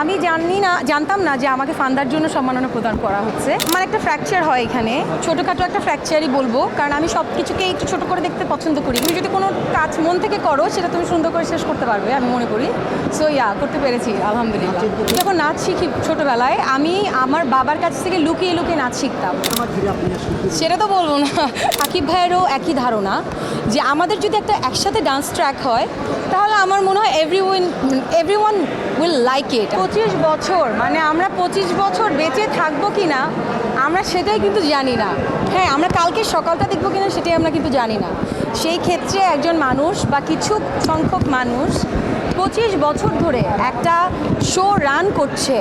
আমি জানতাম না যে আমাকে ফান্দার জন্য সম্মাননা প্রদান করা হচ্ছে। আমার একটা ফ্র্যাকচার হয় এখানে, ছোটোখাটো একটা ফ্র্যাকচারই বলবো, কারণ আমি সব কিছুকে একটু ছোটো করে দেখতে পছন্দ করি। তুমি যদি কোনো কাজ মন থেকে করো সেটা তুমি সুন্দর করে শেষ করতে পারবে, আমি মনে করি। সো করতে পেরেছি আলহামদুলিল্লাহ। যখন নাচ শিখি ছোটোবেলায়, আমি আমার বাবার কাছ থেকে লুকিয়ে লুকিয়ে নাচ শিখতাম। সেটা তো বলবো না। সাকিব ভাইয়েরও একই ধারণা যে আমাদের যদি একটা একসাথে ডান্স ট্র্যাক হয় তাহলে আমার মনে হয় এভরিওয়ান উইল লাইক ইট। 25 বছর মানে আমরা 25 বছর বেঁচে থাকবো কি না আমরা সেটাই কিন্তু জানি না। হ্যাঁ, আমরা কালকে সকালটা দেখবো কিনা সেটাই আমরা কিন্তু জানি না। সেই ক্ষেত্রে একজন মানুষ বা কিছু সংখ্যক মানুষ 25 বছর ধরে একটা শো রান করছে,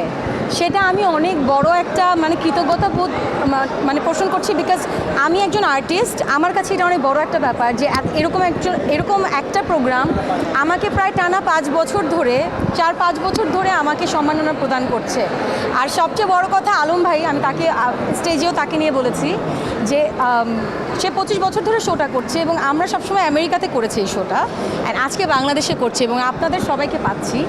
সেটা আমি অনেক বড় একটা কৃতজ্ঞতা বোধ পোষণ করছি। বিকজ আমি একজন আর্টিস্ট, আমার কাছে এটা অনেক বড় একটা ব্যাপার যে এরকম একটা প্রোগ্রাম আমাকে প্রায় টানা 5 বছর ধরে 4-5 বছর ধরে আমাকে সম্মাননা প্রদান করছে। আর সবচেয়ে বড় কথা, আলম ভাই, আমি তাকে স্টেজেও তাকে নিয়ে বলেছি যে সে 25 বছর ধরে শোটা করছে এবং আমরা সবসময় আমেরিকাতে করেছি এই শোটা, অ্যান্ড আজকে বাংলাদেশে করছে এবং আপনাদের সবাইকে পাচ্ছি।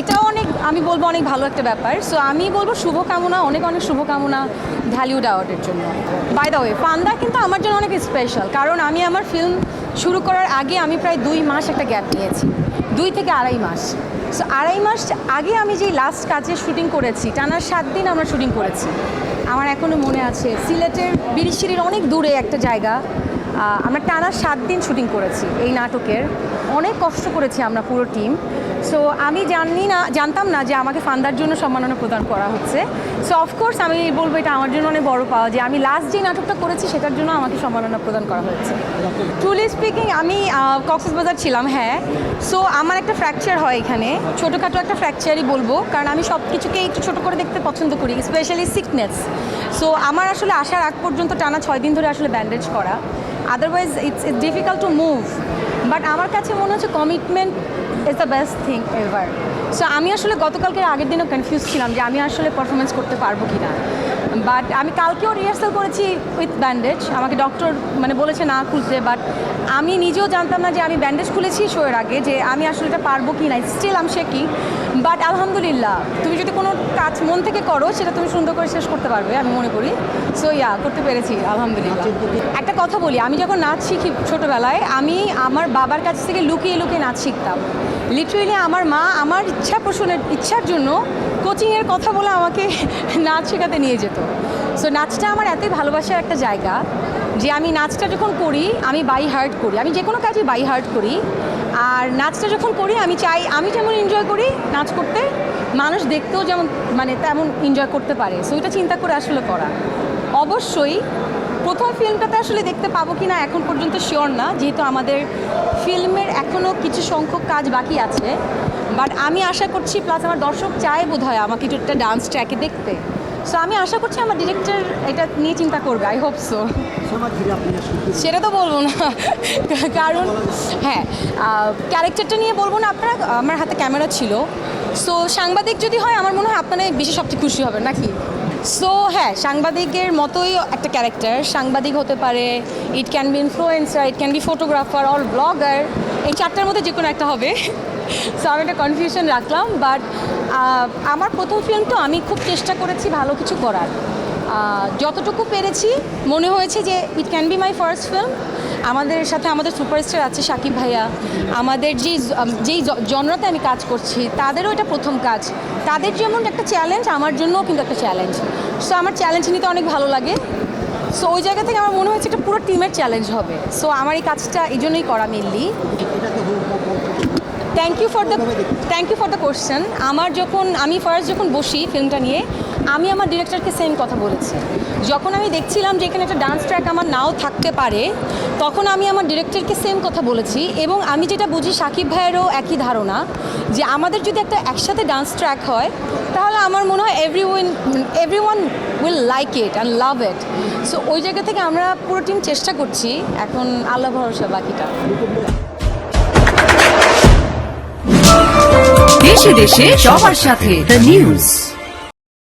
এটাও আমি বলবো অনেক ভালো একটা ব্যাপার। সো আমি বলবো শুভকামনা, অনেক অনেক শুভকামনা ঢালিউড অ্যাওয়ার্ডের জন্য। বাই দ্য ওয়ে, ফান্দা কিন্তু আমার জন্য অনেক স্পেশাল, কারণ আমি আমার ফিল্ম শুরু করার আগে আমি প্রায় 2 মাস একটা গ্যাপ নিয়েছি, 2 থেকে আড়াই মাস। সো আড়াই মাস আগে আমি যেই লাস্ট কাজে শুটিং করেছি, টানা 7 দিন আমরা শুটিং করেছি। আমার এখনও মনে আছে, সিলেটের বিরিশিরির অনেক দূরে একটা জায়গা, আমরা টানা 7 দিন শুটিং করেছি এই নাটকের। অনেক কষ্ট করেছি আমরা পুরো টিম। সো আমি জানতাম না যে আমাকে ফান্দার জন্য সম্মাননা প্রদান করা হচ্ছে। সো অফকোর্স আমি বলবো এটা আমার জন্য অনেক বড় পাওয়া যে আমি লাস্ট যে নাটকটা করেছি সেটার জন্য আমাকে সম্মাননা প্রদান করা হয়েছে। ট্রুলি স্পিকিং, আমি কক্সবাজার ছিলাম। হ্যাঁ, সো আমার একটা ফ্র্যাকচার হয় এখানে, ছোটোখাটো একটা ফ্র্যাকচারই বলবো, কারণ আমি সব কিছুকে একটু ছোটো করে দেখতে পছন্দ করি, স্পেশালি সিকনেস। সো আমার আসলে আসার আগ পর্যন্ত টানা 6 দিন ধরে আসলে ব্যান্ডেজ করা, otherwise it's difficult to move. But আমার কাছে মনে হচ্ছে commitment is the best thing ever. So আমি আসলে গতকালকে আগের দিনও কনফিউজ ছিলাম যে আমি আসলে পারফরমেন্স করতে পারবো কি না। বাট আমি কালকেও রিহার্সাল করেছি উইথ ব্যান্ডেজ, আমাকে ডক্টর বলেছে না খুলতে। বাট আমি নিজেও জানতাম না যে আমি ব্যান্ডেজ খুলেছি শোয়ের আগে, যে আমি আসলে এটা পারবো কি না। স্টিল আম শেকিং, বাট আলহামদুলিল্লাহ, তুমি যদি কোনো কাজ মন থেকে করো সেটা তুমি সুন্দর করে শেষ করতে পারবে, আমি মনে করি। সো করতে পেরেছি আলহামদুলিল্লাহ। একটা কথা বলি, আমি যখন নাচ শিখি ছোটোবেলায়, আমি আমার বাবার কাছ থেকে লুকিয়ে লুকিয়ে নাচ শিখতাম। লিটারেলি আমার মা আমার ইচ্ছার জন্য কোচিংয়ের কথা বলে আমাকে নাচ শেখাতে নিয়ে যেত। সো নাচটা আমার এতই ভালোবাসার একটা জায়গা যে আমি নাচটা যখন করি আমি বাই হার্ট করি, আমি যে কোনো কাজই বাই হার্ট করি। আর নাচটা যখন করি আমি চাই আমি যেমন এনজয় করি নাচ করতে, মানুষ দেখতেও যেমন তেমন এনজয় করতে পারে। সো এটা চিন্তা করে আসলে করা। অবশ্যই প্রথম ফিল্মটাতে আসলে দেখতে পাবো কি না এখন পর্যন্ত শিওর না, যেহেতু আমাদের ফিল্মের এখনও কিছু সংখ্যক কাজ বাকি আছে। বাট আমি আশা করছি, প্লাস আমার দর্শক চায় বোধহয় আমাকে একটু একটা ডান্স ট্র্যাকে দেখতে। সো আমি আশা করছি আমার ডিরেক্টর এটা নিয়ে চিন্তা করবে, আই হোপ সো। সেটা তো বলবো না, কারণ হ্যাঁ, ক্যারেক্টারটা নিয়ে বলবো না। আমার হাতে ক্যামেরা ছিল। সো সাংবাদিক যদি হয় আমার মনে হয় আপনারা বেশি সবচেয়ে খুশি হবেন নাকি। সো হ্যাঁ, সাংবাদিকের মতোই একটা ক্যারেক্টার। সাংবাদিক হতে পারে, it can be influencer, it can be photographer or blogger, এই 4টার মধ্যে যে কোনো একটা হবে। সো আমি একটা কনফিউশন রাখলাম। বাট আমার প্রথম ফিল্ম তো আমি খুব চেষ্টা করেছি ভালো কিছু করার, যতটুকু পেরেছি। মনে হয়েছে যে it can be my first film. আমাদের সাথে আমাদের সুপারস্টার আছে সাকিব ভাইয়া, আমাদের যেই জনরাতে আমি কাজ করছি তাদেরও এটা প্রথম কাজ। তাদের যেমন একটা চ্যালেঞ্জ, আমার জন্যও কিন্তু একটা চ্যালেঞ্জ। সো আমার চ্যালেঞ্জ নিতে অনেক ভালো লাগে। সো ওই জায়গা থেকে আমার মনে হয়েছে এটা পুরো টিমের চ্যালেঞ্জ হবে। সো আমার এই কাজটা এই জন্যই করা mainly. Thank you for the question. আমি ফার্স্ট যখন বসি ফিল্মটা নিয়ে, আমি আমার ডিরেক্টরকে সেম কথা বলেছি। যখন আমি দেখছিলাম যে এখানে একটা ডান্স ট্র্যাক আমার নাও থাকতে পারে, তখন আমি আমার ডিরেক্টরকে সেম কথা বলেছি। এবং আমি যেটা বুঝি সাকিব ভাইয়েরও একই ধারণা যে আমাদের যদি একটা একসাথে ডান্স ট্র্যাক হয় তাহলে আমার মনে হয় everyone will like it and love it. So ওই জায়গা থেকে আমরা পুরো টিম চেষ্টা করছি, এখন আল্লাহ ভরসা বাকিটা। দেশে দেশে সবার সাথে দ্য নিউজ।